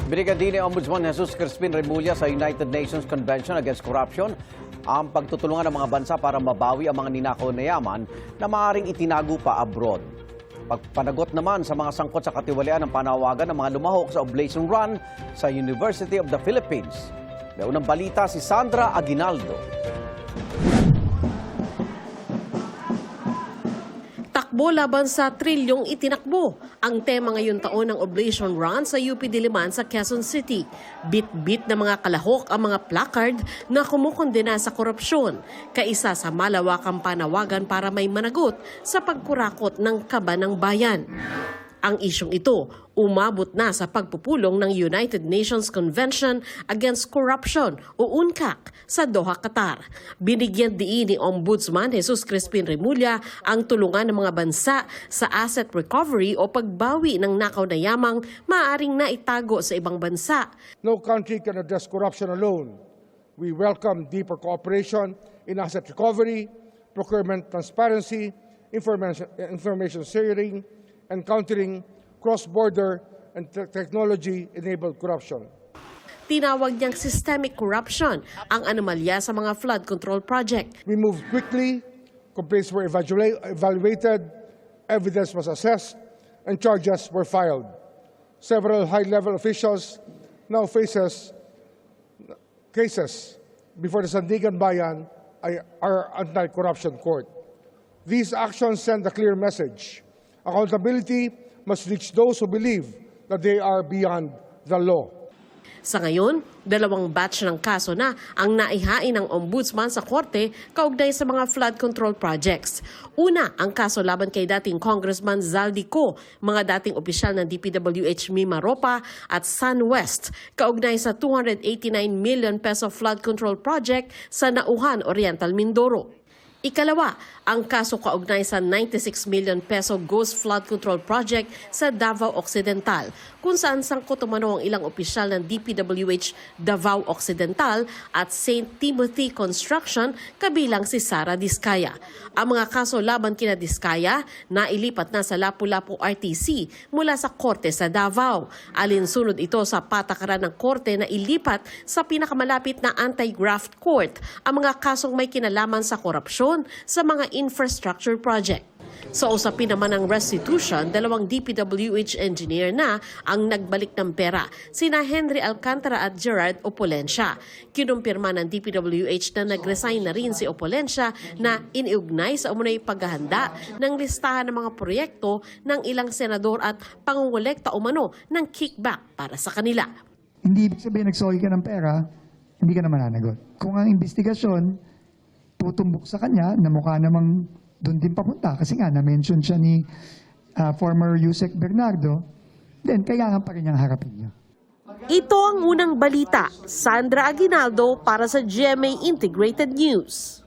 Binigyan din ni Ombudsman Jesus Crispin Remulla sa United Nations Convention Against Corruption ang pagtutulungan ng mga bansa para mabawi ang mga ninakaw na yaman na maaaring itinago pa abroad. Pagpanagot naman sa mga sangkot sa katiwalian ng panawagan ng mga lumahok sa Oblation Run sa University of the Philippines. May unang balita si Sandra Aguinaldo. Takbo laban sa trilyong itinakbo. Ang tema ngayon taon ng Oblation Run sa UP Diliman sa Quezon City. Bit-bit na mga kalahok ang mga placard na kumukondena sa korupsyon. Kaisa sa malawakang panawagan para may managot sa pagkurakot ng kaba ng bayan. Ang isyong ito, umabot na sa pagpupulong ng United Nations Convention Against Corruption o UNCAC sa Doha, Qatar. Binigyan diin ni Ombudsman Jesus Crispin Remulla ang tulungan ng mga bansa sa asset recovery o pagbawi ng nakaw na yamang maaaring naitago sa ibang bansa. No country can address corruption alone. We welcome deeper cooperation in asset recovery, procurement transparency, information sharing, and countering cross-border and technology-enabled corruption. Tinawag niyang systemic corruption ang anomalya sa mga flood control project. We moved quickly, complaints were evaluated, evidence was assessed, and charges were filed. Several high-level officials now faces cases before the Sandigan Bayan, our anti-corruption court. These actions send a clear message. Accountability must reach those who believe that they are beyond the law. Sa ngayon, 2 batch ng kaso na ang naihain ng ombudsman sa korte kaugnay sa mga flood control projects. Una, ang kaso laban kay dating Congressman Zaldico, mga dating opisyal ng DPWH Mima Ropa at SunWest, kaugnay sa 289 million peso flood control project sa Nauhan, Oriental Mindoro. Ikalawa, ang kaso kaugnay sa 96 million peso Ghost Flood Control Project sa Davao Occidental, kung saan sangkot umano ang ilang opisyal ng DPWH Davao Occidental at St. Timothy Construction kabilang si Sara Diskaya. Ang mga kaso laban kina Diskaya nailipat na sa Lapu-Lapu RTC mula sa korte sa Davao. Alinsunod ito sa patakaran ng korte na ilipat sa pinakamalapit na anti-graft court ang mga kasong may kinalaman sa korupsyon sa mga infrastructure project. Sa usapin naman ng restitution, 2 DPWH engineer na ang nagbalik ng pera, sina Henry Alcantara at Gerard Opolencia. Kinumpirma ng DPWH na nag-resign na rin si Opolencia na iniugnay sa umunay paghahanda ng listahan ng mga proyekto ng ilang senador at pangungulekta umano ng kickback para sa kanila. Hindi ibig sabihin nagsoy ka ng pera, hindi ka naman mananagot. Kung ang investigasyon tutumbok sa kanya na mukha namang doon din papunta kasi nga na-mention siya ni former Yusek Bernardo, then kailangan pa rin niyang harapin niya. Ito ang unang balita. Sandra Aguinaldo para sa GMA Integrated News.